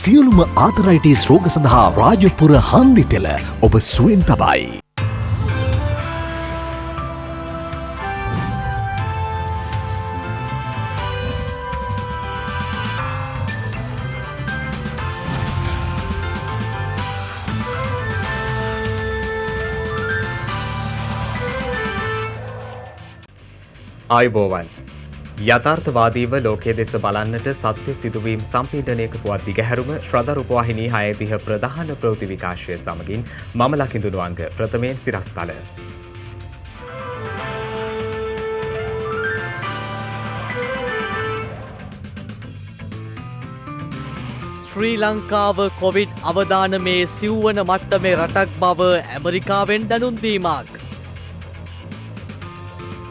සියලුම ආතරයිටිස් රෝග සඳහා රාජපුර හන්දි තෙල ඔබ සුවෙන් තබයි. ආයුබෝවන් යථාර්ථවාදීව ලෝකයේ දෙස බලන්නට සත්‍ය සිදුවීම් සම්පීඩනයක පුවත් දිගහැරුම ශ්‍රද්ධා රූපවාහිනී 6 ප්‍රධාන ප්‍රවෘත්ති විකාශය සමගින් මම ලකිඳුණු අංග ප්‍රථමයෙන් සිරස්තල. ශ්‍රී ලංකාව කොවිඩ් අවදානමේ සිව්වන මට්ටමේ රටක් බව ඇමරිකාවෙන් දැනුම් දීමක්.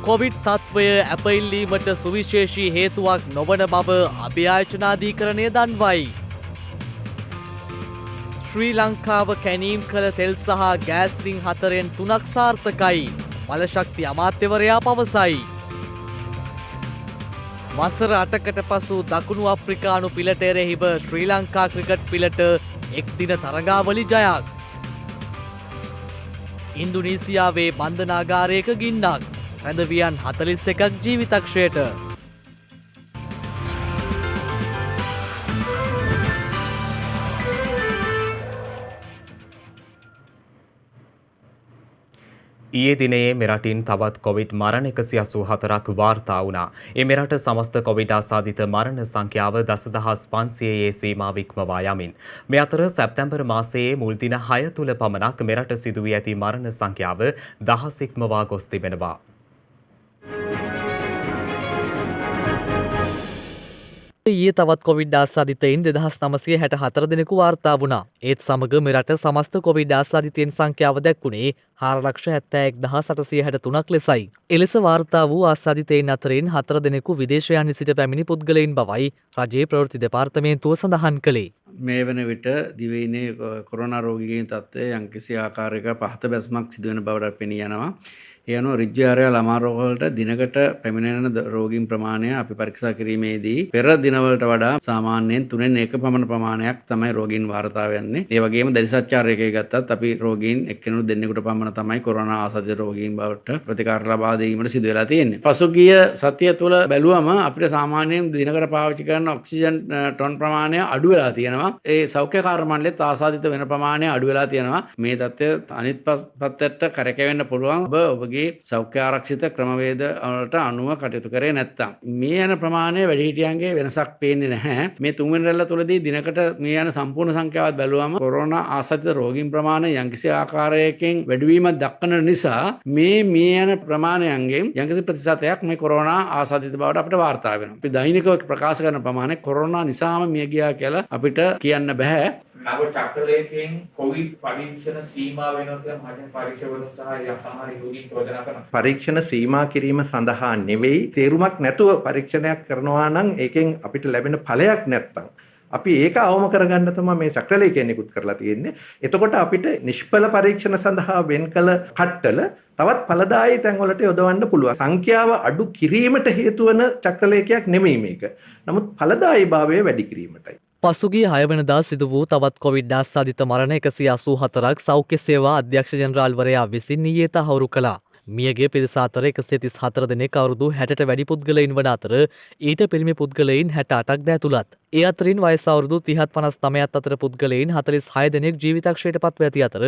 කොවිඩ් තත්ත්වය ඇපඉල්ලීමට සුවිශේෂී හේතුවක් නොවන බව අභියාචනාධීකරණය දන්වයි. ශ්‍රී ලංකාව කැනීම් කළ තෙල් සහ ගෑස්ලින් 4න් 3ක් සාර්ථකයි. බලශක්ති අමාත්‍යවරයා පවසයි. වසර 8කට පසු දකුණු අප්‍රිකානු පිලට එරෙහිව ශ්‍රී ලංකා ක්‍රිකට් පිලට එක් දින තරගාවලි ජයක්. ඉන්දුනීසියාවේ බන්ධනාගාරයක ගින්නක්. රැඳවියන් 41ක් ජීවිතක්ෂයට. ඊයේ දිනයේ මෙරටින් තවත් කොවිඩ් මරණ 184ක් වාර්තා වුණා. ඒ මෙරට සමස්ත කොවිඩ් ආසාදිත මරණ සංඛ්‍යාව 10500 සීමාව ඉක්මවා යමින්. මේ අතර සැප්තැම්බර් මාසයේ මුල් දින 6 තුල පමණක් මෙරට සිදු වී ඇති මරණ සංඛ්‍යාව 1000 ඉක්මවා ගොස් තිබෙනවා. ඊයේ තවත් කොවිඩ් ආසාදිතයින් 2964 දෙනෙකු වාර්තා වුණා. ඒත් සමග මෙරට සමස්ත කොවිඩ් ආසාදිතයින් සංඛ්‍යාව දැක්ුණේ 4,71,863ක් ලෙසයි. එලෙස වාර්තා වූ ආසාදිතයින් අතරින් 4 දෙනෙකු විදේශයන්හි සිට පැමිණි පුද්ගලයින් බවයි රජයේ ප්‍රවෘත්ති දෙපාර්තමේන්තුව සඳහන් කළේ. මේ වන විට දිවයිනේ කොරෝනා රෝගීන් තත්ත්වය යම්කිසි ආකාරයක පහත බැස්මක් සිදුවෙන බවට පෙනී යනවා. ඒ අනුව රිජ්ජු ආරය ළමා රෝගවලට දිනකට පැමිණෙන රෝගීන් ප්‍රමාණය අපි පරීක්ෂා කිරීමේදී පෙර දිනවලට වඩා සාමාන්‍යයෙන් 3න් 1 පමණ ප්‍රමාණයක් තමයි රෝගීන් වාර්තා වෙන්නේ. ඒ වගේම දැරිසත්චාරයකේ ගත්තත් අපි රෝගීන් එක්කෙනෙකු දෙන්නෙකුට පමණ තමයි කොරෝනා ආසාදිත රෝගීන් බවට ප්‍රතිකාර ලබා දීමට සිදු වෙලා තියෙන්නේ. පසුගිය සතිය තුළ බැලුවම අපිට සාමාන්‍යයෙන් දිනකට පාවිච්චි කරන ඔක්සිජන් ටොන් ප්‍රමාණය අඩු වෙලා තියෙනවා. ඒ සෞඛ්‍ය කාර්ය මණ්ඩලෙත් ආසාදිත වෙන ප්‍රමාණය අඩු වෙලා තියෙනවා. මේ තත්ත්වය අනිත් පැත්තට කරකැවෙන්න පුළුවන්. ඔබගේ සෞඛ්‍ය ආරක්ෂිත ක්‍රමවේද වලට අනුව කටයුතු කරේ නැත්තම් මේ යන ප්‍රමාණය වැඩිහිටියන්ගේ වෙනසක් පේන්නේ නැහැ. මේ තුන්වෙනි රැල්ල තුලදී දිනකට මේ යන සම්පූර්ණ සංඛ්‍යාවත් බැලුවම කොරෝනා ආසාදිත රෝගීන් ප්‍රමාණය යම්කිසි ආකාරයකින් වැඩිවීමක් දක්වන නිසා මේ යන ප්‍රමාණයන්ගෙන් යම්කිසි ප්‍රතිශතයක් මේ කොරෝනා ආසාදිත බවට අපිට වාර්තා වෙනවා. අපි දෛනිකව ප්‍රකාශ කරන ප්‍රමාණය කොරෝනා නිසාම මිය ගියා කියලා අපිට කියන්න බෑ. නව චක්‍රලයකින් කොවිඩ් පරීක්ෂණ සීමා වෙනවා කියලා මහජන පරීක්ෂකවරුන් සහ සමහර යෝගීන් චෝදනා කරනවා. පරීක්ෂණ සීමා කිරීම සඳහා නෙවෙයි තේරුමක් නැතුව පරීක්ෂණයක් කරනවා නම් ඒකෙන් අපිට ලැබෙන ඵලයක් නැත්තම් අපි ඒක අවම කරගන්න තමයි මේ චක්‍රලයකින් නිකුත් කරලා තියෙන්නේ. එතකොට අපිට නිෂ්ඵල පරීක්ෂණ සඳහා වෙන් කළ කට්ටල තවත් ඵලදායී තැන්වලට යොදවන්න පුළුවන්. සංඛ්‍යාව අඩු කිරීමට හේතු වන චක්‍රලයකයක් නෙමෙයි මේක. නමුත් ඵලදායීභාවය වැඩි කිරීමටයි. පසුගිය 6 වෙනිදා සිදු වූ තවත් කොවිඩ් ආසාදිත මරණ 184ක් සෞඛ්‍ය සේවා අධ්‍යක්ෂ ජෙනරාල්වරයා විසින් ඊයේ තහවුරු කළා. මියගේ පිරිස අතර 134 දෙනෙක් අවුරුදු 60ට වැඩි පුද්ගලයින් වන අතර ඊට පිරිමි පුද්ගලයින් 68ක් ද ඇතුළත්. ඒ අතරින් වයස අවුරුදු 30-59 අතර පුද්ගලයින් 46 දෙනෙක් ජීවිතක්ෂයට පත්ව ඇති අතර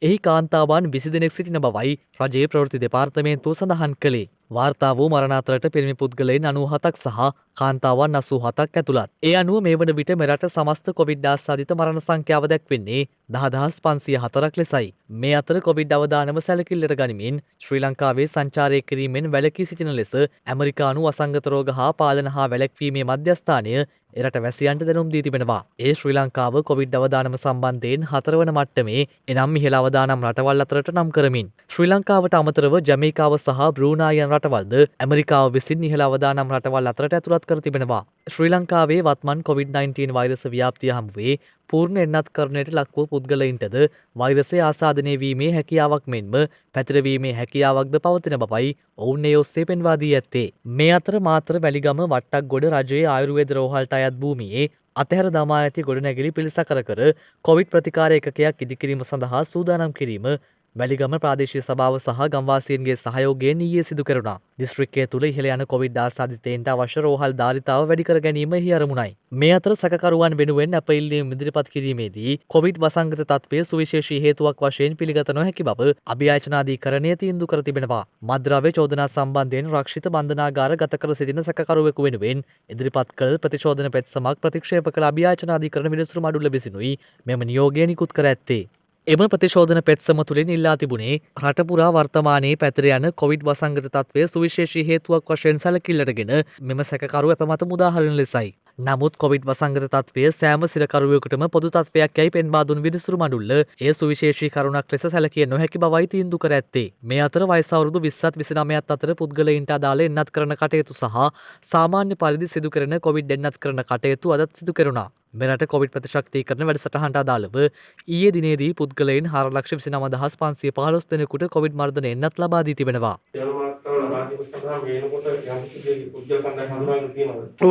එහි කාන්තාවන් 20 දෙනෙක් සිටින බවයි රජයේ ප්‍රවෘත්ති දෙපාර්තමේන්තුව සඳහන් කළේ. වාර්තා වූ මරණ අතරට පිරිමි පුද්ගලයින් 97ක් සහ කාන්තාවන් 87ක් ඇතුළත්. ඒ අනුව මේ වන විට මෙරට සමස්ත කොවිඩ් ආසාදිත මරණ සංඛ්‍යාව දැක්වෙන්නේ 10504ක් ලෙසයි. මේ අතර කොවිඩ් අවදානම සැලකිල්ලට ගනිමින් ශ්‍රී ලංකාවේ සංචාරය කිරීමෙන් වැළකී සිටින ලෙස ඇමරිකානු වසංගත රෝග හා පාලන හා වැළැක්වීමේ මධ්‍යස්ථානය එරට වැසියන්ට දැනුම් දී තිබෙනවා. ඒ ශ්‍රී ලංකාව කොවිඩ් අවදානම සම්බන්ධයෙන් 4 වන මට්ටමේ එනම් ඉහළ අවදානම් රටවල් අතරට නම් කරමින් ශ්‍රී ලංකාවට අමතරව ජමයිකාව සහ බ්‍රූනායි යන රටවල්ද ඇමරිකාව විසින් ඉහළ අවදානම් රටවල් අතරට ඇතුළත් කර තිබෙනවා. ශ්‍රී ලංකාවේ වත්මන් COVID-19 වෛරස ව්‍යාප්තිය හමුවේ පූර්ණ එන්නත්කරණයට ලක් වූ පුද්ගලයින්ටද වෛරසය ආසාදනය වීමේ හැකියාවක් මෙන්ම පැතිරවීමේ හැකියාවක්ද පවතින බවයි ඔවුන් ඒ ඔස්සේ පෙන්වා දී ඇත්තේ. මේ අතර මාතර වැලිගම වට්ටක්ගොඩ රජයේ ආයුර්වේද රෝහලට අයත් භූමියේ අතහැර දමා ඇති ගොඩනැගිලි පිළිසකර කර කොවිඩ් ප්‍රතිකාර ඒකකයක් ඉදිකිරීම සඳහා සූදානම් කිරීම වැලිගම ප්‍රාදේශීය සභාව සහ ගම්වාසීන්ගේ සහයෝගයෙන් ඊයේ සිදු කෙරුණා. දිස්ත්‍රික්කය තුළ ඉහළ යන කොවිඩ් ආසාදිතයින්ට අවශ්‍ය රෝහල් ධාරිතාව වැඩි කර ගැනීම එහි අරමුණයි. මේ අතර සැකකරුවන් වෙනුවෙන් අප ඉල්ලීම් ඉදිරිපත් කිරීමේදී කොවිඩ් වසංගත තත්ත්වය සුවිශේෂී හේතුවක් වශයෙන් පිළිගත නොහැකි බව අභියාචනාධිකරණය තීන්දුව කර තිබෙනවා. මද්ද්‍රව්‍ය චෝදනා සම්බන්ධයෙන් රක්ෂිත බන්ධනාගාර ගත කර සිටින සැකකරුවෙකු වෙනුවෙන් ඉදිරිපත් කළ ප්‍රතිචෝදන පෙත්සමක් ප්‍රතික්ෂේප කළ අභියාචනාධිකරණ විනිසුරු මඩුල්ල විසිනුයි මෙම නියෝගය නිකුත් කර ඇත්තේ. එම ප්‍රතිශෝධන පෙත්සම තුළින් ඉල්ලා තිබුණේ රටපුරා වර්තමානයේ පැතිර යන කොවිඩ් වසංගත තත්ත්වය සුවිශේෂී හේතුවක් වශයෙන් සැලකිල්ලටගෙන මෙම සැකකරු අපමත මුදාහරින ලෙසයි. නමුත් කොවිඩ් වසංගත තත්ත්වය සෑම සිරකරුවෙකුටම පොදු තත්ත්වයක් යයි පෙන්වා දුන් විනිසුරු මඩුල්ල එය සුවිශේෂී කරුණක් ලෙස සැලකිය නොහැකි බවයි තීන්දුව කර ඇත්තේ. මේ අතර වයස අවුරුදු 20ත් 29ත් අතර පුද්ගලයින්ට අදාළ එන්නත් කරන කටයුතු සහ සාමාන්‍ය පරිදි සිදු කරන කොවිඩ් එන්නත් කරන කටයුතු අදත් සිදු කෙරුණා. මෙරට කොවිඩ් ප්‍රතිශක්තිකරණ වැඩසටහනට අදාළව ඊයේ දිනේදී පුද්ගලයන් 4,29,515 දෙනෙකුට කොවිඩ් මර්ධන එන්නත් ලබා දී තිබෙනවා.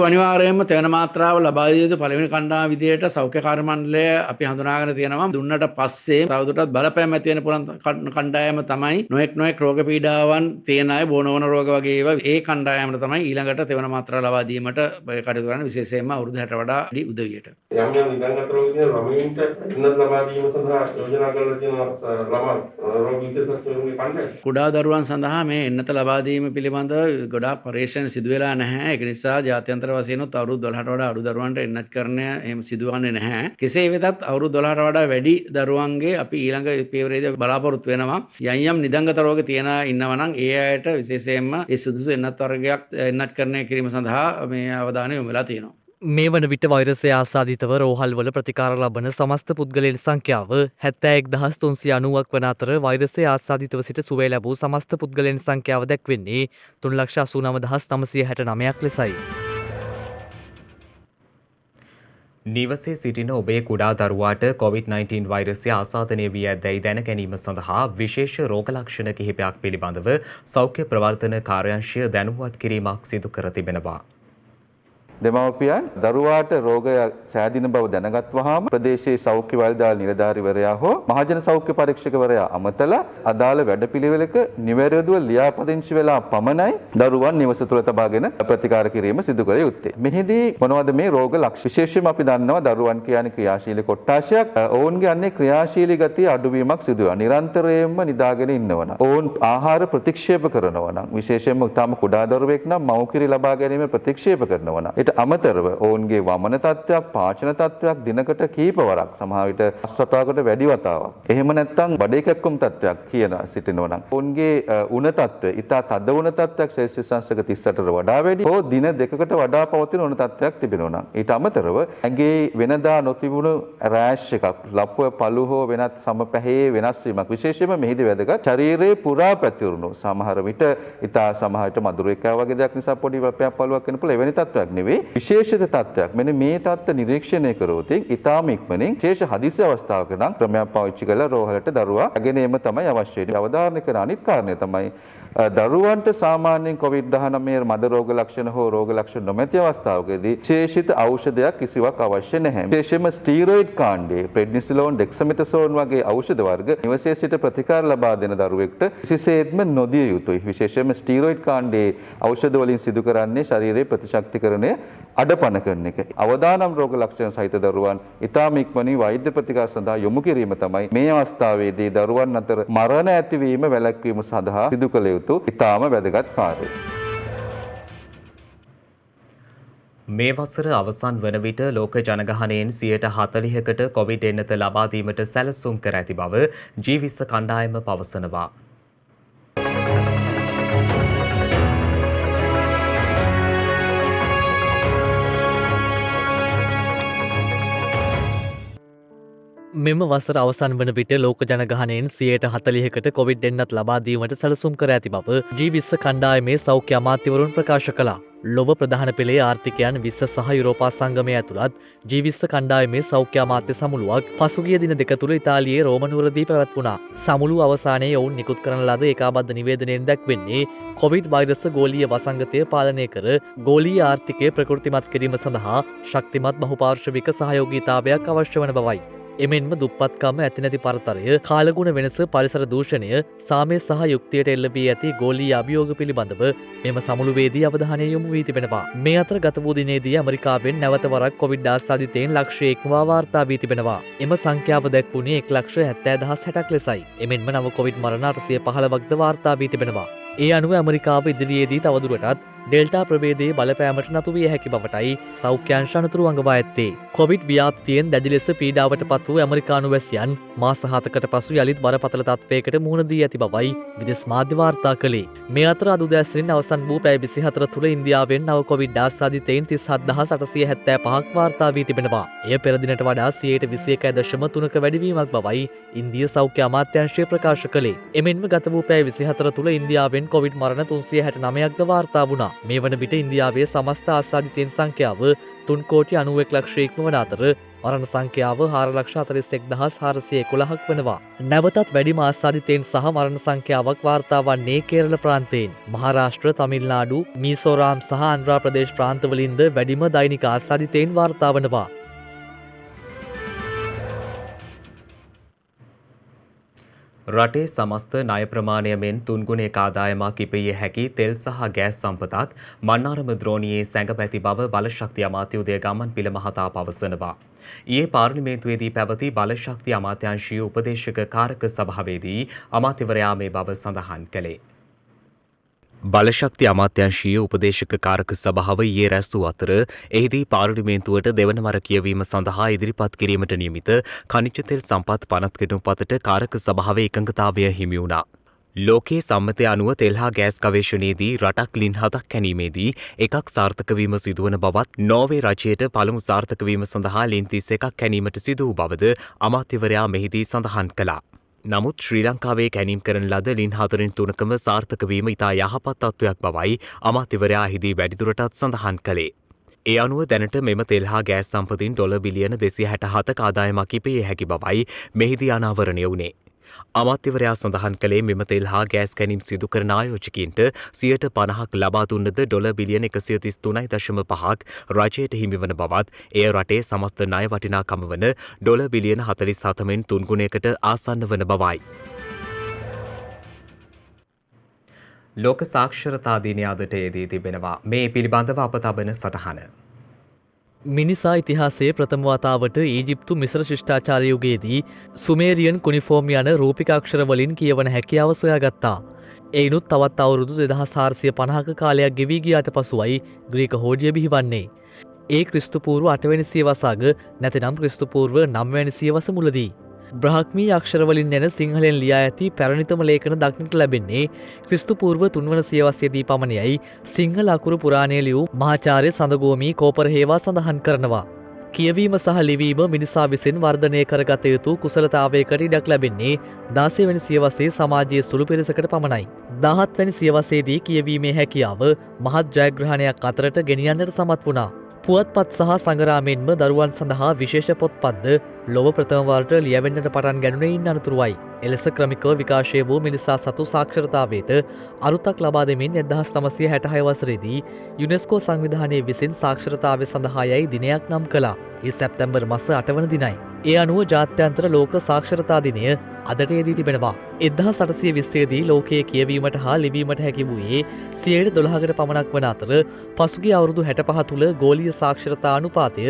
අනිවාර්යයෙන්ම තෙවන මාත්‍රාව ලබා දිය යුතු පළවෙනි කණ්ඩායම විදියට සෞඛ්‍ය කාර්ය මණ්ඩලය අපි හඳුනාගෙන තියෙනවා. දුන්නට පස්සේ තවදුරටත් බලපෑම් ඇති වෙන පුරන් කණ්ඩායම තමයි නොඑක් රෝග පීඩාවන් තියෙන අය බොනවන රෝග වගේ ඒවා ඒ කණ්ඩායමට තමයි ඊළඟට තෙවන මාත්‍රාව ලබා දීමට කටයුතු කරන විශේෂයෙන්ම අවුරුදු 60ට වඩා උදවියට. යම් යම් නිදන්ගත රෝගීන් ළමයින්ට එන්නත් ලබා දීම සඳහා යෝජනා කරලා තියෙනවා ළමා රෝග විශේෂඥයන්ගේ කණ්ඩායම. කුඩා දරුවන් සඳහා මේ එන්නත ලබා දීම පිළිබඳව ගොඩාක් පරීක්ෂණ සිදු වෙලා නැහැ. ඒක නිසා ජාත්‍යන්තර වශයෙන් උත් අවුරුදු 12ට වඩා අඩු දරුවන්ට එන්නත් කරන්නේ එහෙම සිදුවන්නේ නැහැ. කෙසේ වෙතත් අවුරුදු 12ට වඩා වැඩි දරුවන්ගේ අපි ඊළඟ පියවරේදී බලාපොරොත්තු වෙනවා. යම් නිදන්ගත රෝග තියෙන ඉන්නවා නම් ඒ අයට විශේෂයෙන්ම ඒ සුදුසු එන්නත් වර්ගයක් එන්නත් කරණය කිරීම සඳහා මේ අවධානය යොමු වෙලා තියෙනවා. මේ වන විට වෛරසය ආසාදිතව රෝහල්වල ප්‍රතිකාර ලබන සමස්ත පුද්ගලයන් සංඛ්‍යාව 71,390ක් වන අතර වෛරසය ආසාදිතව සිට සුවය ලැබූ සමස්ත පුද්ගලයන් සංඛ්‍යාව දැක්වෙන්නේ 3,89,969ක් ලෙසයි. නිවසේ සිටින ඔබේ කුඩා දරුවාට COVID-19 වෛරසය ආසාදනය වී ඇතැයි දැන ගැනීම සඳහා විශේෂ රෝග ලක්ෂණ කිහිපයක් පිළිබඳව සෞඛ්‍ය ප්‍රවර්තන කාර්යාංශය දැනුවත් කිරීමක් සිදු කර තිබෙනවා. දෙමව්පියන් දරුවාට රෝගය සෑදින බව දැනගත්වහම ප්‍රදේශයේ සෞඛ්‍ය වෛද්‍යවල් නිලධාරිවරයා හෝ මහජන සෞඛ්‍ය පරීක්ෂකවරයා අමතලා අදාළ වැඩපිළිවෙලක නිවැරදිව ලියාපදිංචි වෙලා පමණයි දරුවන් නිවස තුළ තබාගෙන ප්‍රතිකාර කිරීම සිදු කළ යුත්තේ. මෙහිදී මොනවද මේ රෝග ලක්ෂණ? විශේෂයෙන්ම අපි දන්නවා දරුවන් කියන්නේ ක්‍රියාශීලී කොට්ටාශයක්. ඔවුන්ගේ අන්නේ ක්‍රියාශීලී ගතිය අඩුවීමක් සිදු වෙනවා. නිරන්තරයෙන්ම නිදාගෙන ඉන්නවා නම්, ඔවුන් ආහාර ප්‍රතික්ෂේප කරනවා නම්, විශේෂයෙන්ම තාම කුඩා දරුවෙක් නම් මව් කිරි ලබා ගැනීම ප්‍රතික්ෂේප කරනවා නම්, අමතරව ඔවුන්ගේ වමන තත්ත්වයක් පාචන තත්ත්වයක් දිනකට කීප වරක් සමහර විට 5 වතාවකට වැඩි වතාවක් එහෙම නැත්නම් බඩේ කැක්කුම් තත්ත්වයක් කියන සිටිනවා නම් ඔවුන්ගේ උණ තත්ත්වය ඉතා තද උණ තත්ත්වයක් සෙල්සියස් අංශක 38ට වඩා වැඩි හෝ දින දෙකකට වඩා පවතින උණ තත්ත්වයක් තිබෙනවා නම් ඊට අමතරව ඇඟේ වෙනදා නොතිබුණු රෑෂ් එකක් ලප්පුව පළු හෝ වෙනත් සමපැහේ වෙනස් වීමක් විශේෂයෙන්ම මෙහිදී වැදගත් ශරීරයේ පුරා පැතිරුණු සමහර විට ඉතා සමහර විට මදුරුවෙක්කා වගේ දෙයක් නිසා පොඩි වපයක් පළුවක් වෙන පුළුවන් එවැනි තත්ත්වයක් නෙවෙයි විශේෂිත තත්ත්වයක්. මෙන්න මේ තත්ත්ව නිරීක්ෂණය කරොත් ඉතාම ඉක්මනින් විශේෂ හදිසි අවස්ථාවක නම් ක්‍රමයක් පාවිච්චි කරලා රෝහලට දරුවා අගෙන ඒම තමයි අවශ්‍ය වෙන්නේ. අවධාරණය කරන අනිත් කාරණය තමයි දරුවන්ට සාමාන්‍යයෙන් COVID-19 මද රෝග ලක්ෂණ හෝ රෝග ලක්ෂණ නොමැති අවස්ථාවකදී විශේෂිත ඖෂධයක් කිසිවක් අවශ්‍ය නැහැ. විශේෂයෙන්ම ස්ටීරොයිඩ් කාණ්ඩයේ ප්‍රෙඩ්නිසෝන්, ඩෙක්සමෙතසෝන් වගේ ඖෂධ වර්ග නිවසේ සිට ප්‍රතිකාර ලබා දෙන දරුවෙක්ට කිසිසේත්ම නොදිය යුතුයි. විශේෂයෙන්ම ස්ටීරොයිඩ් කාණ්ඩයේ ඖෂධ වලින් සිදු කරන්නේ ශරීරයේ ප්‍රතිශක්තිකරණය අඩපණ කරන එක. අවදානම් රෝග ලක්ෂණ සහිත දරුවන් ඉතාම ඉක්මනින් වෛද්‍ය ප්‍රතිකාර සඳහා යොමු කිරීම තමයි මේ අවස්ථාවේදී දරුවන් අතර මරණ ඇතිවීම වැළැක්වීම සඳහා සිදු කළ යුතු ඉතාම වැදගත් කාර්යය. මේ වසර අවසන් වන විට ලෝක ජනගහනයෙන් 40%කට කොවිඩ් එන්නත ලබා දීමට සැලසුම් කර ඇති බව G20 කණ්ඩායම පවසනවා. මෙම වසර අවසන් වන විට ලෝක ජනගහනයෙන් 40%කට කොවිඩ් එන්නත් ලබාදීමට සැලසුම් කර ඇති බව G20 කණ්ඩායමේ සෞඛ්‍ය අමාත්‍යවරුන් ප්‍රකාශ කළා. ලොව ප්‍රධාන පෙළේ ආර්ථිකයන් 20 සහ යුරෝපා සංගමය ඇතුළත් G20 කණ්ඩායමේ සෞඛ්‍ය අමාත්‍ය සමුළුවක් පසුගිය දින දෙක තුළ ඉතාලියේ රෝම නුවරදී පැවැත්වුණා. සමුළුව අවසානයේ ඔවුන් නිකුත් කරන ලද ඒකාබද්ධ නිවේදනයෙන් දැක්වෙන්නේ කොවිඩ් වෛරස ගෝලීය වසංගතය පාලනය කර ගෝලීය ආර්ථිකය ප්‍රකෘතිමත් කිරීම සඳහා ශක්තිමත් බහුපාර්ශ්වික සහයෝගීතාවයක් අවශ්‍ය වන බවයි. එමෙන්ම දුප්පත්කම ඇතිනැති පරතරය කාලගුණ වෙනස පරිසර දූෂණය සාමය සහ යුක්තියට එල්ලබී ඇති ගෝලීය අභියෝග පිළිබඳව මෙම සමුළුවේදී අවධානය යොමු වී තිබෙනවා. මේ අතර ගත වූ දිනේදී ඇමරිකාවෙන් නැවත වරක් කොවිඩ් ආසාදිතයින් ලක්ෂය ඉක්මවා වාර්තා වී තිබෙනවා. එම සංඛ්‍යාව දැක්වුණේ 1,70,060ක් ලෙසයි. එමෙන්ම නව කොවිඩ් මරණ 815ක්ද වාර්තා වී තිබෙනවා. ඒ අනුව ඇමරිකාව ඉදිරියේදී තවදුරටත් ඩෙල්ටා ප්‍රභේදයේ බලපෑමට නතු විය හැකි බවටයි සෞඛ්‍යංශ අනතුරු අඟවා ඇත්තේ. කොවිඩ් ව්‍යාප්තියෙන් දැඩි ලෙස පීඩාවට පත් වූ ඇමරිකානු වැසියන් මාස 7කට පසු යළිත් බරපතල තත්ත්වයකට මුහුණ දී ඇති බවයි විදේශ මාධ්‍ය වාර්තා කළේ. මේ අතර අද උදෑසනින් අවසන් වූ පැය 24 තුළ ඉන්දියාවෙන් නව කොවිඩ් ආසාදිතයින් 37875ක් වාර්තා වී තිබෙනවා. එය පෙර දිනට වඩා 121.3ක වැඩිවීමක් බවයි ඉන්දිය සෞඛ්‍ය අමාත්‍යාංශය ප්‍රකාශ කළේ. එමෙන්ම ගත වූ පැය 24 තුළ ඉන්දියාවෙන් කොවිඩ් මරණ 369ක්ද වාර්තා වුණා. මේ වන විට ඉන්දියාවේ සමස්ත ආසාදිතයින් සංඛ්‍යාව 3,91,00,000 ඉක්මවන අතර මරණ සංඛ්‍යාව 4,41,411ක් වනවා. නැවතත් වැඩිම ආසාදිතයින් සහ මරණ සංඛ්‍යාවක් වාර්තා වන්නේ කේරළ ප්‍රාන්තයෙන්. මහාරාෂ්ට්‍ර, තමිල්නාඩු, මීසෝරාම් සහ ආන්ධ්‍රා ප්‍රදේශ ප්‍රාන්තවලින්ද වැඩිම දෛනික ආසාදිතයින් වාර්තා වනවා. රටේ සමස්ත ණය ප්‍රමාණය මෙන් තුන්ගුණයක ආදායමක් ඉපිය හැකි තෙල් සහ ගෑස් සම්පතක් මන්නාරම ද්‍රෝණියේ සැඟපැති බව බලශක්ති අමාත්‍ය උදය ගමන්පිල මහතා පවසනවා. ඊයේ පාර්ලිමේන්තුවේදී පැවති බලශක්ති අමාත්‍යාංශීය උපදේශක කාරක සභාවේදී අමාත්‍යවරයා මේ බව සඳහන් කළේ. බලශක්ති අමාත්‍යංශීය උපදේශක කාරක සභාව ඊයේ රැස් වූ අතර එහිදී පාර්ලිමේන්තුවට දෙවන වර කියවීම සඳහා ඉදිරිපත් කිරීමට නියමිත ඛනිජ තෙල් සම්පත් පනත් කෙටුම්පතට කාරක සභාවේ එකඟතාවය හිමි වුණා. ලෝකයේ සම්මතය අනුව තෙල් හා ගෑස් ගවේෂණයේදී රටක් ලින් 7ක් කැණීමේදී එකක් සාර්ථක වීම සිදුවන බවත් නෝර්වේ රජයට පළමු සාර්ථක වීම සඳහා ලින් 31ක් කැණීමට සිදු වූ බවද අමාත්‍යවරයා මෙහිදී සඳහන් කළා. නමුත් ශ්‍රී ලංකාවේ කැණීම් කරන ලද ලින් 4/3කම සාර්ථක වීම ඉතා යහපත් තත්ත්වයක් බවයි අමාත්‍යවරයා එහිදී වැඩිදුරටත් සඳහන් කළේ. ඒ අනුව දැනට මෙම තෙල් හා ගෑස් සම්පතින් $1 බිලියන 267ක ආදායමක් ඉපිය හැකි බවයි මෙහිදී අනාවරණය වුණේ. අමාත්‍යවරයා සඳහන් කළේ මෙම තෙල් හා ගෑස් කැණීම් සිදු කරන ආයෝජකයින්ට 50%ක් ලබා දුන්නද $1 බිලියන 133.5ක් රජයට හිමිවන බවත් එය රටේ සමස්ත ණය වටිනාකම වන $1 බිලියන 47මෙන් තුන්ගුණයකට ආසන්න වන බවයි. ලෝක සාක්ෂරතා දිනය අදට යෙදී තිබෙනවා. මේ පිළිබඳව අප තබන සටහන. මිනිසා ඉතිහාසයේ ප්‍රථම වතාවට ඊජිප්තු මිස්ර ශිෂ්ටාචාර යුගයේදී සුමේරියන් කුනිෆෝම් යන රූපික අක්ෂර වලින් කියවන හැකියාව සොයාගත්තා. එයිනුත් තවත් අවුරුදු 2450ක කාලයක් ගෙවී ගියාට පසුවයි ග්‍රීක හෝඩිය බිහිවන්නේ. ඒ ක්‍රිස්තුපූර්ව 8 වෙනි සියවස අග නැතිනම් ක්‍රිස්තුපූර්ව 9 වෙනි සියවස මුලදී. බ්‍රහ්මී අක්ෂරවලින් එන සිංහලෙන් ලියා ඇති පැරණිතම ලේඛන දක්නට ලැබෙන්නේ ක්‍රිස්තුපූර්ව 3 වන සියවසේදී පමණයි. සිංහල අකුරු පුරාණය ලියූ මහාචාර්ය සඳගෝමී කෝපරහේවා සඳහන් කරනවා. කියවීම සහ ලිවීම මිනිසා විසින් වර්ධනය කරගත යුතු කුසලතාවයකට ඉඩක් ලැබෙන්නේ 16 වෙනි සියවසේ සමාජයේ සුළු පිරිසකට පමණයි. 17 වෙනි සියවසේදී කියවීමේ හැකියාව මහත් ජයග්‍රහණයක් අතරට ගෙනියන්නට සමත් වුණා. පුවත්පත් සහ සංගරාමෙන්ම දරුවන් සඳහා විශේෂ පොත්පත්ද ලොව ප්‍රථම වරට ලියවෙන්නට පටන් ගැනුණේ ඉන් අනතුරුවයි. එලෙස ක්‍රමිකව විකාශය වූ මිනිසා සතු සාක්ෂරතාවයට අරුතක් ලබා දෙමින් 1966 වසරේදී යුනෙස්කෝ සංවිධානය විසින් සාක්ෂරතාවය සඳහා යයි දිනයක් නම් කළා. ඒ සැප්තැම්බර් මාස 8 වන දිනයි. ඒ අනුව ජාත්‍යන්තර ලෝක සාක්ෂරතා දිනය අදට යෙදී තිබෙනවා. 1820 දී ලෝකයේ කියවීමට හා ලිවීමට හැකි වූයේ 12%කට පමණක් වන අතර පසුගිය අවුරුදු 65 තුළ ගෝලීය සාක්ෂරතා අනුපාතය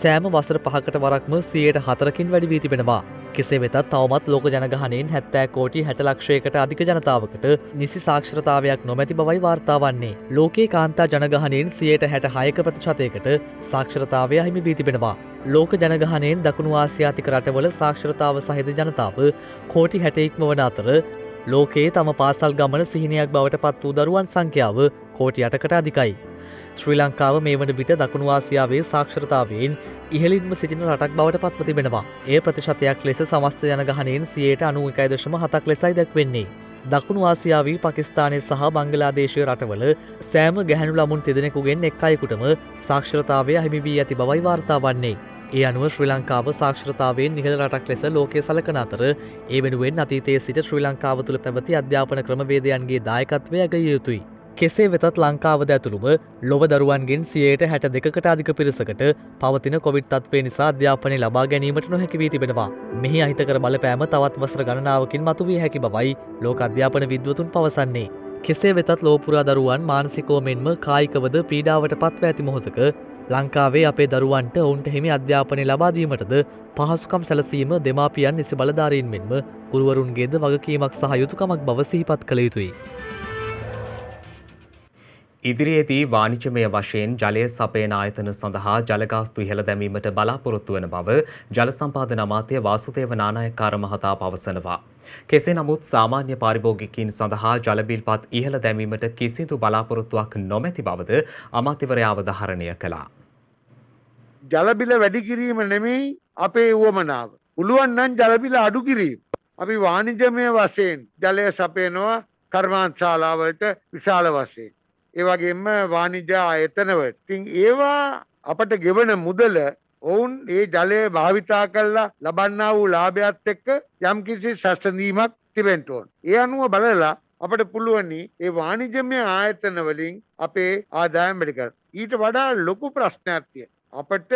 සෑම වසර 5කට වරක්ම 4%කින් වැඩි වී තිබෙනවා. කෙසේ වෙතත් තවමත් ලෝක ජනගහනයෙන් 70 කෝටි 60 ලක්ෂයකට අධික ජනතාවකට නිසි සාක්ෂරතාවයක් නොමැති බවයි වාර්තා වන්නේ. ලෝකයේ කාන්තා ජනගහනයෙන් 66%කට සාක්ෂරතාවය හිමි වී තිබෙනවා. ලෝක ජනගහනයෙන් දකුණු ආසියාතික රටවල සාක්ෂරතාව සහිත ජනතාව කෝටි 60 ඉක්මවන අතර ලෝකයේ තම පාසල් ගමන සිහිනයක් බවට පත් වූ දරුවන් සංඛ්‍යාව කෝටි 8කට අධිකයි. ශ්‍රී ලංකාව මේ වන විට දකුණු ආසියාවේ සාක්ෂරතාවයෙන් ඉහළින්ම සිටින රටක් බවට පත්ව තිබෙනවා. එය ප්‍රතිශතයක් ලෙස සමස්ත ජනගහනයෙන් 91.7% ලෙසයි දැක්වෙන්නේ. දකුණු ආසියාවී පාකිස්තානය සහ බංගලාදේශය රටවල සෑම ගැහැණු ළමුන් තිදෙනෙකුගෙන් එක් අයෙකුටම සාක්ෂරතාවය අහිමි වී ඇති බවයි වාර්තා වන්නේ. ඒ අනුව ශ්‍රී ලංකාව සාක්ෂරතාවයෙන් ඉහළ රටක් ලෙස ලෝකයේ සලකන අතර ඒ වෙනුවෙන් අතීතයේ සිට ශ්‍රී ලංකාව තුළ පැවති අධ්‍යාපන ක්‍රමවේදයන්ගේ දායකත්වය ඇගිය යුතුයි. කෙසේ වෙතත් ලංකාවද ඇතුළුම ලොව දරුවන්ගෙන් 62%කට අධික පිරිසකට පවතින කොවිඩ් තත්ත්වය නිසා අධ්‍යාපනය ලබා ගැනීමට නොහැකි වී තිබෙනවා. මෙහි අහිතකර බලපෑම තවත් වසර ගණනාවකින් මතුවිය හැකි බවයි ලෝක අධ්‍යාපන විද්වතුන් පවසන්නේ. කෙසේ වෙතත් ලෝපුරා දරුවන් මානසිකව මෙන්ම කායිකවද පීඩාවට පත්ව ඇති මොහොතක ලංකාවේ අපේ දරුවන්ට ඔවුන්ට හිමි අධ්‍යාපනය ලබා දීමටද පහසුකම් සැලසීම දෙමාපියන් නිසි බලධාරීන් මෙන්ම ගුරුවරුන්ගේද වගකීමක් සහ යුතුකමක් බව සිහිපත් කළ යුතුයි. ඉදිරියේදී වාණිජමය වශයෙන් ජලය සපයන ආයතන සඳහා ජලගාස්තු ඉහළ දැමීමට බලාපොරොත්තු වන බව ජල සම්පාදන අමාත්‍ය වාසුදේව නානායක්කාර මහතා පවසනවා. කෙසේ නමුත් සාමාන්‍ය පාරිභෝගිකයින් සඳහා ජල බිල්පත් ඉහළ දැමීමට කිසිදු බලාපොරොත්තුවක් නොමැති බවද අමාත්‍යවරයා අවධාරණය කළා. ජල බිල වැඩි කිරීම නෙමෙයි අපේ උවමනාව. පුළුවන් නම් ජල බිල අඩු කිරීම. අපි වාණිජමය වශයෙන් ජලය සපයනවා කර්මාන්තශාලාවලට විශාල වශයෙන්. ඒ වගේම වාණිජ්‍ය ආයතනවල. ඉතින් ඒවා අපට ගෙවන මුදල ඔවුන් ඒ ජලය භාවිතා කරලා ලබන්නා වූ ලාභයත් එක්ක යම්කිසි සැසඳීමක් තිබෙන්න ඕන. ඒ අනුව බලලා අපට පුළුවනි ඒ වාණිජමය ආයතන වලින් අපේ ආදායම වැඩි කරන්න. ඊට වඩා ලොකු ප්‍රශ්නයක් තියෙනවා. අපට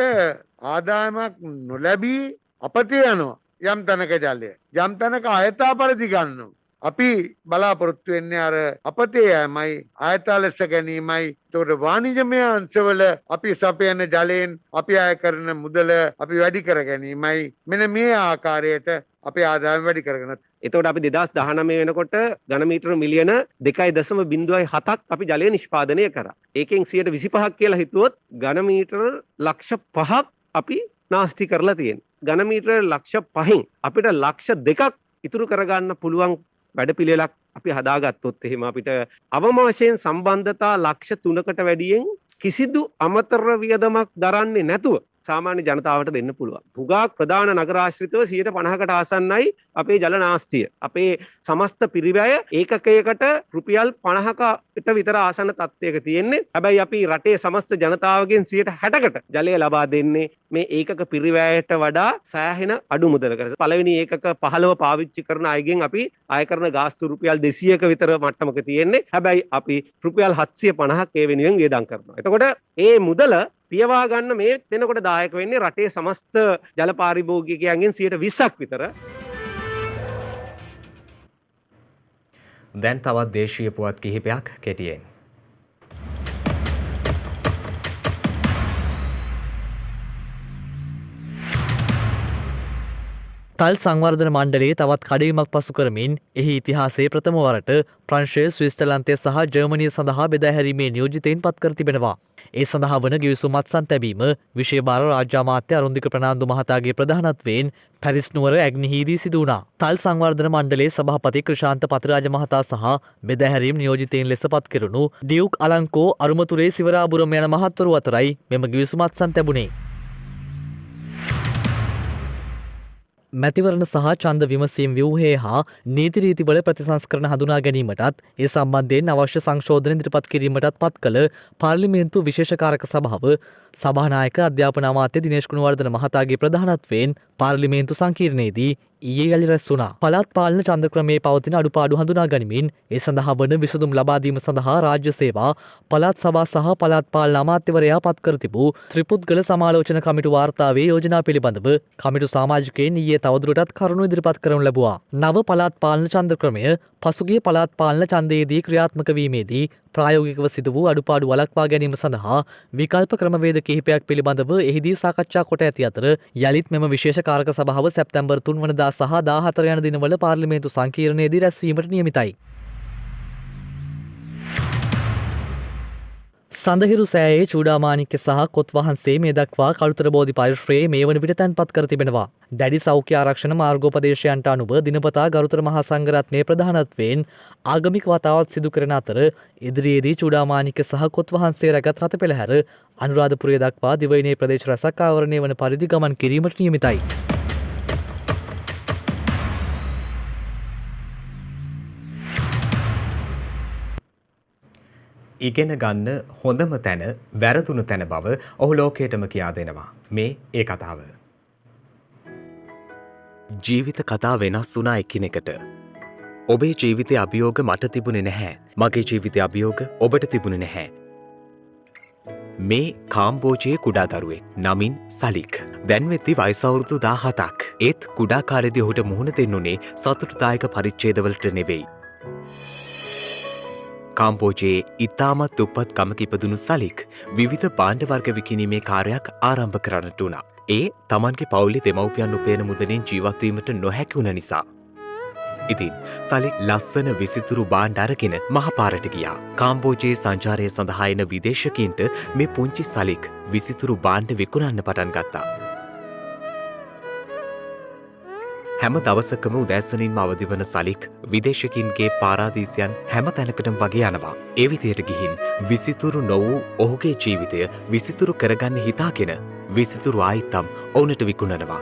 ආදායමක් නොලැබී අපතේ යනවා යම් තැනක ජලය. යම් තැනක ආයතා පරිදි ගන්නවා. අපි බලාපොරොත්තු වෙන්නේ අර අපතේ යෑමයි ආයතා ලෙස ගැනීමයි. ඒකට වාණිජමය අංශවල අපි සපයන ජලයෙන් අපි අය කරන මුදල අපි වැඩි කර ගැනීමයි. මෙන්න මේ ආකාරයට අපේ ආදායම වැඩි කරගෙන. එතකොට අපි 2019 වෙනකොට ඝනමීටර මිලියන 2.07ක් අපි ජලය නිෂ්පාදනය කරා. ඒකෙන් 125ක් කියලා හිතුවොත් ඝනමීටර ලක්ෂ 5ක් අපි නාස්ති කරලා තියෙනවා. ඝනමීටර ලක්ෂ 5න් අපිට ලක්ෂ 2ක් ඉතුරු කරගන්න පුළුවන් වැඩපිළිවෙලක් අපි හදාගත්තොත් එහෙම අපිට අවම වශයෙන් සම්බන්ධතා ලක්ෂ 3කට වැඩියෙන් කිසිදු අමතර වියදමක් දරන්නේ නැතුව සාමාන්‍ය ජනතාවට දෙන්න පුළුවන්. හුඟක් ප්‍රධාන නගර ආශ්‍රිතව 50%කට ආසන්නයි අපේ ජල නාස්තිය. අපේ සමස්ත පිරිවැය ඒකකයකට රුපියල් 50කට විතර ආසන්න තත්ත්වයක තියෙන්නේ. හැබැයි අපි රටේ සමස්ත ජනතාවගෙන් 60%කට ජලය ලබා දෙන්නේ මේ ඒකක පිරිවැයට වඩා සෑහෙන අඩු මුදලකට. පළවෙනි ඒකක 15 පාවිච්චි කරන අයගෙන් අපි ආය කරන ගාස්තු රුපියල් 200ක විතර මට්ටමක තියෙන්නේ. හැබැයි අපි රුපියල් 750ක් ඒ වෙනුවෙන් වියදම් කරනවා. එතකොට ඒ මුදල පියවා ගන්න මේ වෙනකොට දායක වෙන්නේ රටේ සමස්ත ජල පාරිභෝගිකයන්ගෙන් 20%ක් විතර. දැන් තවත් දේශීය පුවත් කිහිපයක් කෙටියෙන්. තල් සංවර්ධන මණ්ඩලයේ තවත් කඩවීමක් පසු කරමින් එහි ඉතිහාසයේ ප්‍රථම වරට ප්‍රංශය ස්විස්ටර්ලන්තය සහ ජර්මනිය සඳහා බෙදා හැරීමේ නියෝජිතයින් පත් කර තිබෙනවා. ඒ සඳහා වන ගිවිසුම් අත්සන් තැබීම විෂය භාර රාජ්‍ය අමාත්‍ය අරුන්දික ප්‍රනාන්දු මහතාගේ ප්‍රධානත්වයෙන් පැරිස් නුවර ඇග්නිහිදී සිදු වුණා. තල් සංවර්ධන මණ්ඩලයේ සභාපති ක්‍රිෂාන්ත පතිරාජ මහතා සහ බෙදා හැරීම් නියෝජිතයින් ලෙස පත් කෙරුණු ඩියුක් අලංකෝ අරුමතුරේ සිවරාබුරම යන මහත්වරු අතරයි මෙම ගිවිසුම අත්සන් තැබුණේ. මැතිවරණ සහ ඡන්ද විමසීම් ව්‍යුහය හා නීති රීතිවල ප්‍රතිසංස්කරණ හඳුනා ගැනීමටත් ඒ සම්බන්ධයෙන් අවශ්‍ය සංශෝධන ඉදිරිපත් කිරීමටත් පත් කළ පාර්ලිමේන්තු විශේෂකාරක සභාව සභානායක අධ්‍යාපන අමාත්‍ය දිනේෂ් ගුණවර්ධන මහතාගේ ප්‍රධානත්වයෙන් පාර්ලිමේන්තු සංකීර්ණයේදී ඊයේ යළි රැස් වුණා. පළාත් පාලන ඡන්ද ක්‍රමයේ පවතින අඩුපාඩු හඳුනා ගනිමින් ඒ සඳහා වන විසඳුම් ලබා දීම සඳහා රාජ්‍ය සේවා පළාත් සභා සහ පළාත් පාලන අමාත්‍යවරයා පත් කර තිබූ ත්‍රිපුද්ගල සමාලෝචන කමිටු වාර්තාවේ යෝජනා පිළිබඳව කමිටු සමාජිකයින් ඊයේ තවදුරටත් කරුණු ඉදිරිපත් කරනු ලැබුවා. නව පළාත් පාලන ඡන්ද ක්‍රමය පසුගිය පළාත් පාලන ඡන්දයේදී ක්‍රියාත්මක වීමේදී ප්‍රායෝගිකව සිදු වූ අඩුපාඩු වළක්වා ගැනීම සඳහා විකල්ප ක්‍රමවේද කිහිපයක් පිළිබඳව එහිදී සාකච්ඡා කොට ඇති අතර යළිත් මෙම විශේෂ කාරක සභාව සැප්තැම්බර් 3 වනදා සහ 14 යන දිනවල පාර්ලිමේන්තු සංකීර්ණයේදී රැස්වීමට නියමිතයි. සඳහිරු සෑයේ චූඩාමානික්‍ය සහ කොත් වහන්සේ මේ දක්වා කළුතර බෝධි පරිශ්‍රයේ මේ වන විට තැන්පත් කර තිබෙනවා. දැඩි සෞඛ්‍ය ආරක්ෂණ මාර්ගෝපදේශයන්ට අනුව දිනපතා ගරුතර මහා සංඝරත්නයේ ප්‍රධානත්වයෙන් ආගමික වතාවත් සිදු කරන අතර ඉදිරියේදී චූඩාමානික්‍ය සහ කොත් වහන්සේ රැගත් රථ පෙළහැර අනුරාධපුරය දක්වා දිවයිනේ ප්‍රදේශ රැසක් ආවරණය වන පරිදි ගමන් කිරීමට නියමිතයි. ඉගෙන ගන්න හොඳම තැන වැරදුණු තැන බව ඔහු ලෝකයටම කියා දෙනවා. මේ ඒ කතාව. ජීවිත කතා වෙනස් වුණා එකිනෙකට. ඔබේ ජීවිතයේ අභියෝග මට තිබුණේ නැහැ. මගේ ජීවිතයේ අභියෝග ඔබට තිබුණේ නැහැ. මේ කාම්බෝජයේ කුඩා දරුවෙක් නමින් සලික්. දැන් වෙද්දි වයස අවුරුදු 17ක්. ඒත් කුඩා කාලේදී ඔහුට මුහුණ දෙන්නුනේ සතුටුදායක පරිච්ඡේදවලට නෙවෙයි. කාම්බෝජයේ ඉතාමත් උපත් ගමක ඉපදුණු සලික් විවිධ භාණ්ඩ වර්ග විකිණීමේ කාර්යයක් ආරම්භ කරන්නට වුණා. ඒ තමන්ගේ පවුලේ දෙමව්පියන් උපයන මුදලින් ජීවත් වීමට නොහැකි වුණ නිසා. ඉතින් සලික් ලස්සන විසිතුරු භාණ්ඩ අරගෙන මහපාරට ගියා. කාම්බෝජයේ සංචාරය සඳහා එන විදේශිකයින්ට මේ පුංචි සලික් විසිතුරු භාණ්ඩ විකුණන්න පටන් ගත්තා. හැම දවසකම උදෑසනින්ම අවදි වන සලික් විදේශිකින්ගේ පාරාදීසයන් හැම තැනකටම වගේ යනවා. ඒ විදියට ගිහින් විසිතුරු නොවූ ඔහුගේ ජීවිතය විසිතුරු කරගන්න හිතාගෙන විසිතුරු ආයිත්තම් ඔවුනට විකුණනවා.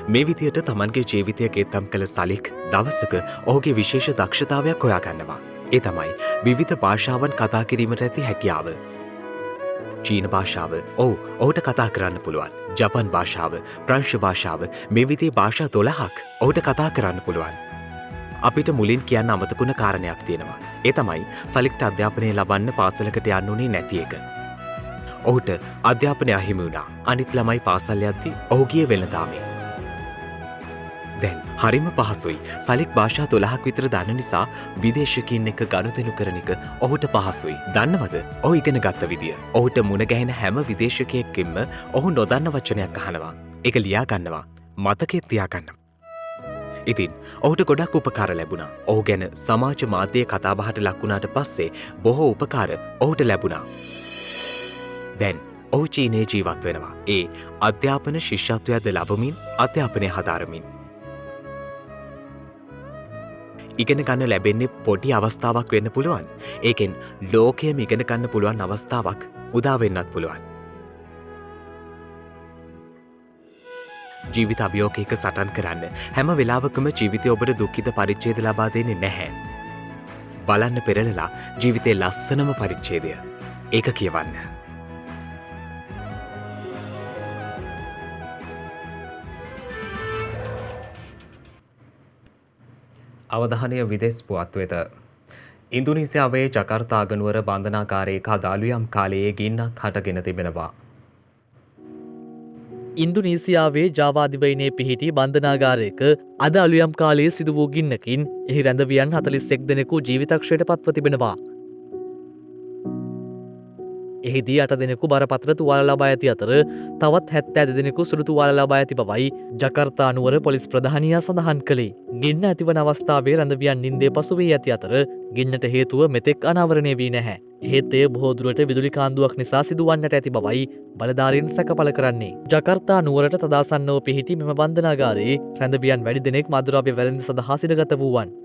මේ විදියට තමන්ගේ ජීවිතය ගෙත්තම් කළ සලික් දවසක ඔහුගේ විශේෂ දක්ෂතාවයක් හොයාගන්නවා. ඒ තමයි විවිධ භාෂාවන් කතා කිරීමට ඇති හැකියාව. චීන භාෂාව ඔහුට කතා කරන්න පුළුවන්. ජපන් භාෂාව, ප්‍රංශ භාෂාව, මේ විදිහේ භාෂා 12ක් ඔහුට කතා කරන්න පුළුවන්. අපිට මුලින් කියන්න අමතකුණ කාරණයක් තියෙනවා. ඒ තමයි සලික්ට අධ්‍යාපනය ලබන්න පාසලකට යන්න උනේ නැති එක. ඔහුට අධ්‍යාපනය අහිමි වුණා. අනිත් ළමයි පාසල් යද්දී ඔහු ගියේ වෙළඳාමේ. දැන් හරිම පහසුයි. සලික් භාෂා 12ක් විතර දන්න නිසා විදේශිකයින් එක්ක ගනුදෙනු කරන එක ඔහුට පහසුයි. දන්නවද? ඔහු ඉගෙන ගත්ත විදිය. ඔහුට මුණ ගැහෙන හැම විදේශිකයෙක්ගෙන්ම ඔහු නොදන්න වචනයක් අහනවා. ඒක ලියා ගන්නවා. මතකෙත් තියා ගන්නවා. ඉතින් ඔහුට ගොඩක් උපකාර ලැබුණා. ඔහු ගැන සමාජ මාධ්‍යයේ කතාබහට ලක් වුණාට පස්සේ බොහෝ උපකාර ඔහුට ලැබුණා. දැන් ඔහු චීනයේ ජීවත් වෙනවා. ඒ අධ්‍යාපන ශිෂ්‍යත්වයක්ද ලැබමින් අධ්‍යාපනය හදාරමින්. ඉගෙන ගන්න ලැබෙන්නේ පොඩි අවස්ථාවක් වෙන්න පුළුවන්. ඒකෙන් ලෝකයම ඉගෙන ගන්න පුළුවන් අවස්ථාවක් උදා වෙන්නත් පුළුවන්. ජීවිත අභියෝගයක සටන් කරන්න හැම වෙලාවකම ජීවිතය ඔබට දුක්ඛිත පරිච්ඡේද ලබා දෙන්නේ නැහැ. බලන්න පෙරලලා ජීවිතේ ලස්සනම පරිච්ඡේදය. ඒක කියවන්න. අවධානය විදෙස් පුවත් වෙත. ඉන්දුනීසියාවේ ජකාර්තා අගනුවර බන්ධනාගාරයක අදාළුයම් කාලයේ ගින්නක් හටගෙන තිබෙනවා. ඉන්දුනීසියාවේ ජාවාදිවයිනේ පිහිටි බන්ධනාගාරයක අද අලුයම් කාලයේ සිදු වූ ගින්නකින් එහි රැඳවියන් 41 දෙනෙකු ජීවිතක්ෂයට පත්ව තිබෙනවා. එහිදී 8 දෙනෙකු බරපතල තුවාල ලබා ඇති අතර තවත් 72 දෙනෙකු සුළු තුවාල ලබා ඇති බවයි ජකාර්තා නුවර පොලිස් ප්‍රධානියා සඳහන් කළේ. ගින්න ඇතිවන අවස්ථාවේ රැඳවියන් නින්දේ පසු වී ඇති අතර ගින්නට හේතුව මෙතෙක් අනාවරණය වී නැහැ. එහෙත් එය බොහෝ දුරට විදුලි කාන්දුවක් නිසා සිදුවන්නට ඇති බවයි බලධාරීන් සැකපල කරන්නේ. ජකාර්තා නුවරට තදාසන්නව පිහිටි මෙම බන්ධනාගාරයේ රැඳවියන් වැඩි දෙනෙක් මදුරාප්‍ය වැළඳ සඳහා සිටගත වූවන්.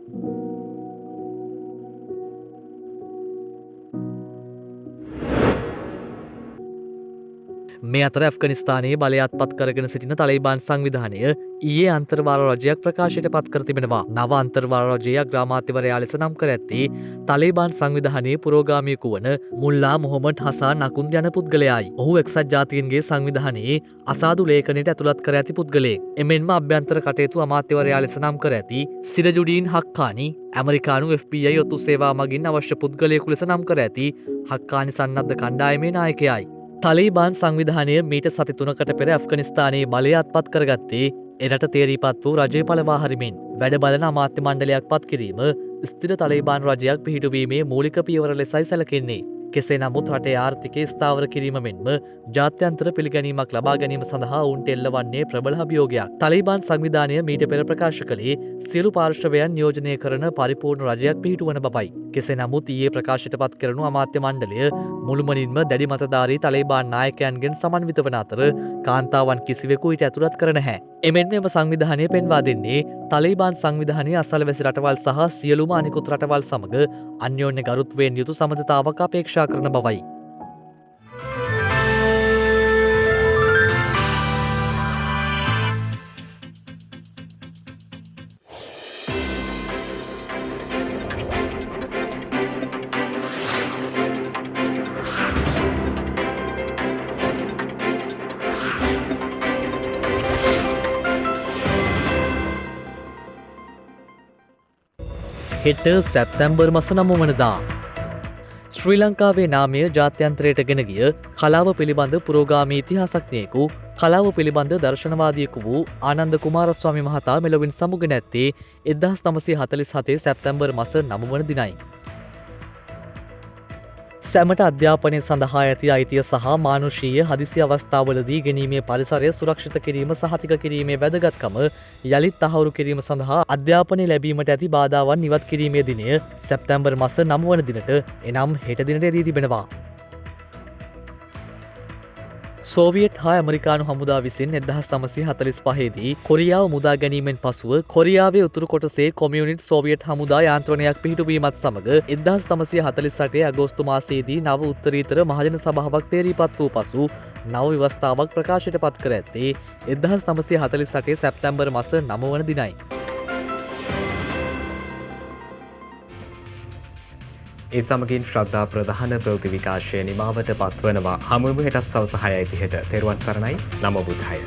මේ අතර ඇෆ්ගනිස්තානයේ බලයත් පත් කරගෙන සිටින තලිබාන් සංවිධානය ඊයේ අන්තර්වාර රජයක් ප්‍රකාශයට පත් කර තිබෙනවා. නව අන්තර්වාර රජයේ අග්‍රාමාත්‍යවරයා ලෙස නම් කර ඇත්තේ තලිබාන් සංවිධානයේ පුරෝගාමියෙකු වන මුල්ලා මොහොමඩ් හසාන් අකුන්ද යන පුද්ගලයායි. ඔහු එක්සත් ජාතීන්ගේ සංවිධානයේ අසාදු ලේඛනයට ඇතුළත් කර ඇති පුද්ගලයෙක්. එමෙන්ම අභ්‍යන්තර කටයුතු අමාත්‍යවරයා ලෙස නම් කර ඇති සිරජුඩීන් හක්කානි ඇමරිකානු FBI ඔත්තු සේවා මගින් අවශ්‍ය පුද්ගලයෙකු ලෙස නම් කර ඇති හක්කානි සන්නද්ධ කණ්ඩායමේ නායකයයි. තලිබාන් සංවිධානය මීට සති 3කට පෙර ඇෆ්ගනිස්තානයේ බලය අත්පත් කරගත්තේ එරට තේරීපත් වූ රජය පලවා හරිමින්. වැඩ බලන අමාත්‍ය මණ්ඩලයක් පත් කිරීම ස්ථිර තලිබාන් රජයක් පිහිටුවීමේ මූලික පියවර ලෙසයි සැලකෙන්නේ. කෙසේ නමුත් රටේ ආර්ථිකය ස්ථාවර කිරීම මෙන්ම ජාත්‍යන්තර පිළිගැනීමක් ලබා ගැනීම සඳහා ඔවුන්ට එල්ලවන්නේ ප්‍රබල අභියෝගයක්. තලිබාන් සංවිධානය මීට පෙර ප්‍රකාශ කළේ සියලු පාර්ශ්වයන් නියෝජනය කරන පරිපූර්ණ රජයක් පිහිටුවන බවයි. කෙසේ නමුත් ඊයේ ප්‍රකාශයට පත් කරනු අමාත්‍ය මණ්ඩලය මුළුමනින්ම දැඩි මතධාරී තලිබාන් නායකයන්ගෙන් සමන්විත වන අතර කාන්තාවන් කිසිවෙකු ඊට ඇතුළත් කර නැහැ. එමෙන් මෙම සංවිධානය පෙන්වා දෙන්නේ තලිබාන් සංවිධානය අසල්වැසි රටවල් සහ සියලුම අනිකුත් රටවල් සමග අන්‍යෝන්‍ය ගරුත්වයෙන් යුතු සමඳතාවක් අපේක්ෂා කරන බවයි. හෙට සැප්තැම්බර් මස 9 වනදා ශ්‍රී ලංකාවේ නාමය ජාත්‍යන්තරයට ගෙන ගිය කලාව පිළිබඳ පුරෝගාමී ඉතිහාසඥයෙකු කලාව පිළිබඳ දර්ශනවාදියෙකු වූ ආනන්ද කුමාරස්වාමි මහතා මෙලොවින් සමුගෙන ඇත්තේ 1947 සැප්තැම්බර් මස 9 වන දිනයි. සැමට අධ්‍යාපනය සඳහා ඇති අයිතිය සහ මානුෂීය හදිසි අවස්ථාවලදී ගැනීමේ පරිසරය සුරක්ෂිත කිරීම සහතික කිරීමේ වැදගත්කම යළිත් තහවුරු කිරීම සඳහා අධ්‍යාපනය ලැබීමට ඇති බාධාවන් ඉවත් කිරීමේ දිනය සැප්තැම්බර් මස 9 වන දිනට එනම් හෙට දිනට යෙදී තිබෙනවා. සෝවියට් හා ඇමරිකානු හමුදා විසින් 1945 දී කොරියාව මුදා ගැනීමෙන් පසුව කොරියාවේ උතුරු කොටසේ කොමියුනිට් සෝවියට් හමුදා යාන්ත්‍රණයක් පිහිටුවීමත් සමග 1948 අගෝස්තු මාසයේදී නව උත්තරීතර මහජන සභාවක් තේරීපත් වූ පසු නව ව්‍යවස්ථාවක් ප්‍රකාශයට පත් කර ඇත්තේ 1948 සැප්තැම්බර් මාස 9 වන දිනයි. ඒ සමගින් ශ්‍රද්ධා ප්‍රධාන ප්‍රවෘත්ති විකාශය නිමාවට පත්වනවා. හමුවෙමු හෙටත් සවස 6:30ට. තෙරුවන් සරණයි. නම බුද්ධය.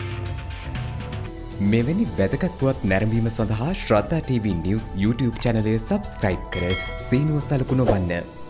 මෙවැනි වැදගත් පුවත් නැරඹීම සඳහා ශ්‍රද්ධා TV News YouTube channel එක subscribe කර සීනුව සලකුණ වන්න.